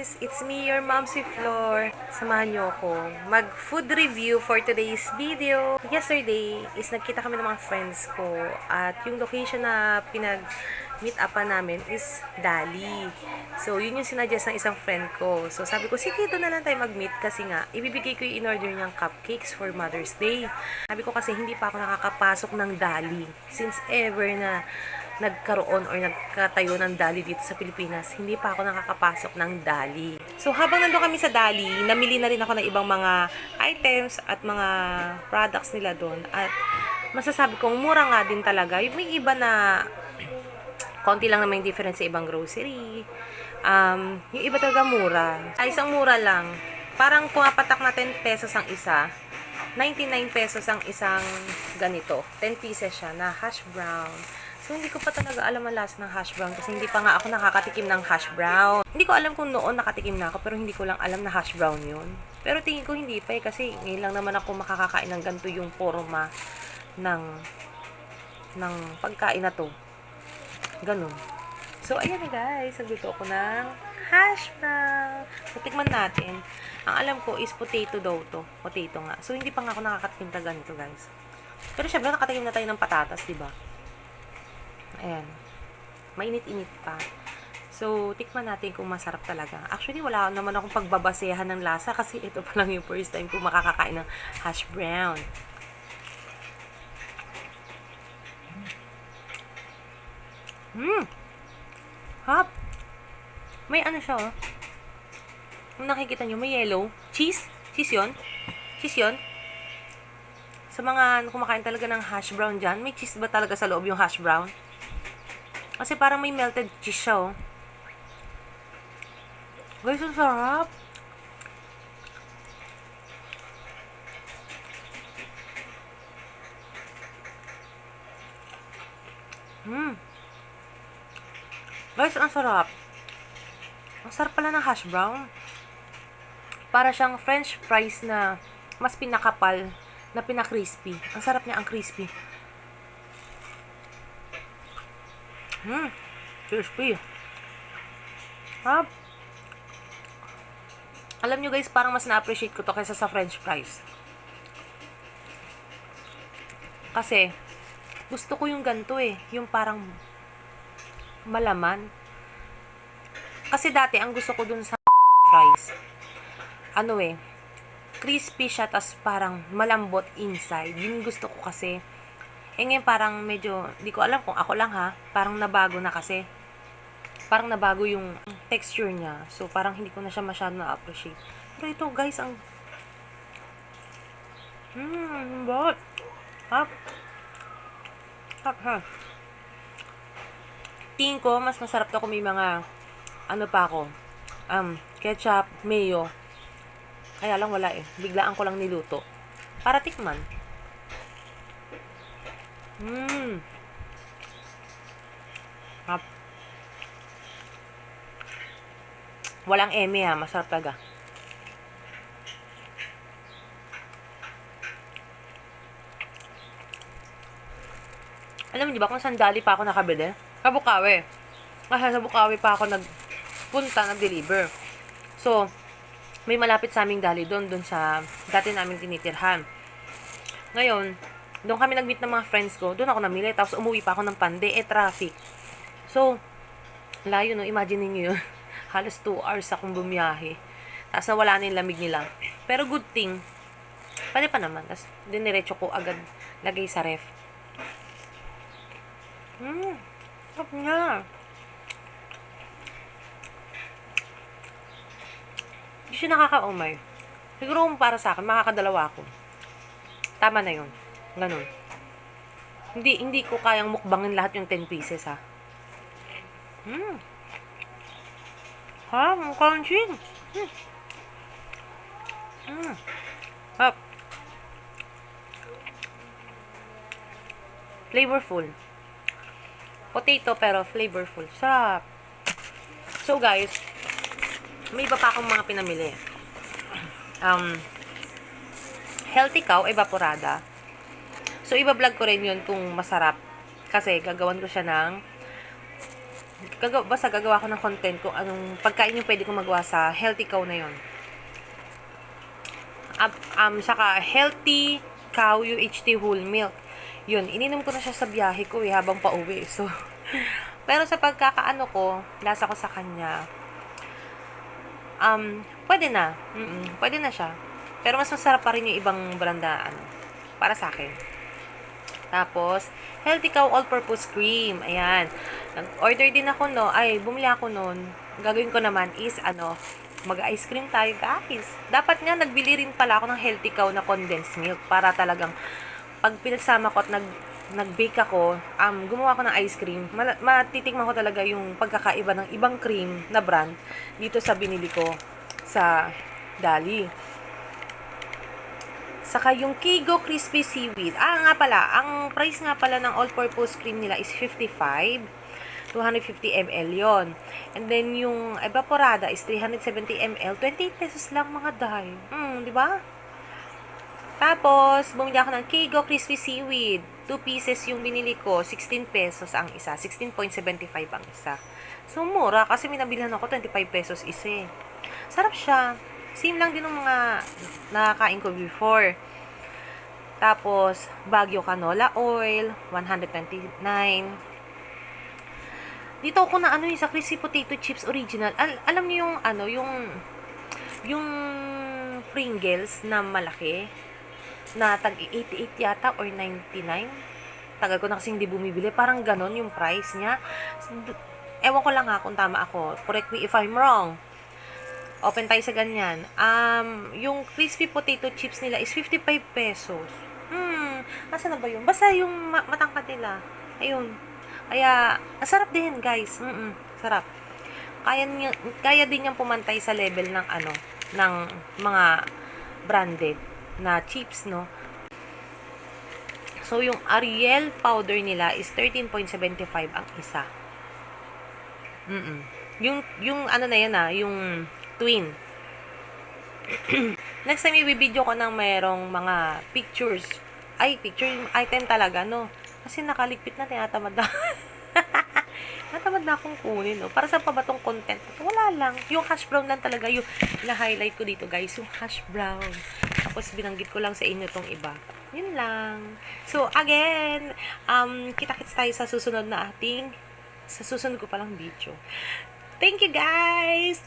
guys! It's me, your mom, si Flor. Samahan niyo ako mag-food review for today's video. Yesterday is nagkita kami ng mga friends ko at yung location na pinag-meet upan namin is Dali. So, yun yung sinuggest ng isang friend ko. So, sabi ko, sige, doon na lang tayo mag-meet kasi nga, ibibigay ko yung in-order niyang cupcakes for Mother's Day. Sabi ko kasi, hindi pa ako nakakapasok ng Dali. Since ever na nagkaroon or nagkatayo ng Dali dito sa Pilipinas, hindi pa ako nakakapasok ng Dali. So, habang nandun kami sa Dali, namili na rin ako ng ibang mga items at mga products nila doon. At masasabi kong mura nga din talaga. May iba na konti lang naman yung difference sa ibang grocery. Yung iba talaga mura. Ay, isang mura lang. Parang pumapatak na 10 pesos ang isa. 99 pesos ang isang ganito. 10 pieces siya na hash brown. So, hindi ko pa talaga alam ang lasa ng hash brown kasi hindi pa nga ako nakakatikim ng hash brown. Hindi ko alam kung noon nakatikim na ako pero hindi ko lang alam na hash brown yun. Pero tingin ko hindi pa kasi ngayon lang naman ako makakakain ng ganito yung forma ng pagkain na to. Ganun. So, ayan na guys. Nagluto ako ng hash brown. So, tikman natin. Ang alam ko is potato daw to. Potato nga. So, hindi pa nga ako nakakatikim na ganito guys. Pero syempre nakatikim na tayo ng patatas, diba? Ayan. Mainit-init pa. So, tikman natin kung masarap talaga. Actually, wala naman akong pagbabasehan ng lasa kasi ito pa lang yung first time ko makakakain ng hash brown. Hap! May ano siya, oh. Kung nakikita nyo, may yellow. Cheese? Cheese yun? Cheese yun? Sa mga kumakain talaga ng hash brown dyan, may cheese ba talaga sa loob yung hash brown? Kasi parang may melted cheese siya, oh. Guys, ang sarap. Guys, ang sarap. Ang sarap pala ng hash brown. Para siyang french fries na mas pinakapal na pinakrispy. Ang sarap niya, ang crispy. Crispy. Alam nyo guys, parang mas na-appreciate ko to kaysa sa french fries. Kasi, gusto ko yung ganito eh. Yung parang malaman. Kasi dati, ang gusto ko dun sa fries, ano eh, crispy siya, tas parang malambot inside. Yun gusto ko kasi. Eh ngayon parang medyo, di ko alam kung ako lang ha, parang nabago na kasi. Parang nabago yung texture niya. So parang hindi ko na siya masyado na-appreciate. Pero ito guys, ang bot. Hap. Hap ha. Tingin ko, mas masarap to kung may mga, ano pa ako, ketchup, mayo. Kaya lang wala eh. Biglaan ko lang niluto. Para tikman. Hap. Walang eme ha. Masarap talaga. Alam mo di ba kung saan Dali pa ako nakabili? Sa Bukawi. Kasi sa Bukawi pa ako nag-deliver. So, may malapit sa aming Dali doon sa dati naming tinitirhan. Ngayon, doon kami nag-meet ng mga friends ko. Doon ako namili. Tapos umuwi pa ako ng Pande. Traffic. So, layo no. Imagine niyo yun. Halos 2 hours akong bumiyahe. Tapos nawala na yung lamig nila. Pero good thing, pwede pa naman. Tapos diniretso ko agad lagay sa ref. Sarap niya. Hindi siya nakaka-umay. Siguro kung para sa akin, makakadalawa ako. Tama na yun. Ganun. Hindi ko kayang mukbangin lahat yung 10 pieces, ha. Ang crunchy. Hap. Flavorful. Potato pero flavorful. Sarap. So guys, may iba pa akong mga pinamili. Healthy Cow Evaporada. So, iba-vlog ko rin yun kung masarap. Kasi, gagawan ko siya ng basta gagawa ko ng content kung anong pagkain yung pwede kong magawa sa healthy cow na yon. Saka healthy cow UHT whole milk. Yun, ininom ko na siya sa biyahe ko habang pauwi. So, pero sa pagkakaano ko, lasa ko sa kanya, pwede na. Pwede na siya. Pero mas masarap pa rin yung ibang branda, para sa akin. Tapos, Healthy Cow All-Purpose Cream. Ayan. Nag-order din ako, bumili ako nun. Gagawin ko naman is, mag-ice cream tayo, guys. Dapat nga, nagbili rin pala ako ng Healthy Cow na condensed milk para talagang, pag pinagsama ko at nag-bake ako, gumawa ko ng ice cream, matitikman ko talaga yung pagkakaiba ng ibang cream na brand dito sa binili ko sa Dali. Saka yung Kigo Crispy Seaweed. Nga pala, ang price nga pala ng all-purpose cream nila is 55. 250 ml yon. And then yung evaporada is 370 ml. 28 pesos lang mga day. Di ba? Tapos, bumili ako ng Kigo Crispy Seaweed. 2 pieces yung binili ko. 16 pesos ang isa. 16.75 ang isa. So, mura. Kasi minabilhan ako 25 pesos isa. Sarap siya. Same lang din ng mga nakakain ko before. Tapos, Baguio Canola Oil. 129. Dito ako na sa Crispy Potato Chips Original. Alam niyo yung Pringles na malaki na tag 88 yata or 99. Tagal ko na kasing hindi bumibili. Parang ganon yung price niya. Ewan ko lang kung tama ako. Correct me if I'm wrong. Open tayo sa ganyan. Yung crispy potato chips nila is 55 pesos. Asa na ba yun? Basta yung matangkad nila. Ayun. Kaya, sarap din, guys. Sarap. Kaya din yung pumantay sa level ng ng mga branded na chips, no? So, yung Ariel powder nila is 13.75 ang isa. Yung na yan yung twin. Next time, i-video ko ng merong mga picture item talaga, no? Kasi nakaligpit na, tinatamad na. Natamad na akong kunin, no? Para sa pa ba tong content? Wala lang. Yung hash brown lang talaga yung na-highlight ko dito, guys. Yung hash brown. Tapos, binanggit ko lang sa inyo tong iba. Yun lang. So, again, kita-kits tayo sa susunod ko palang video. Thank you, guys!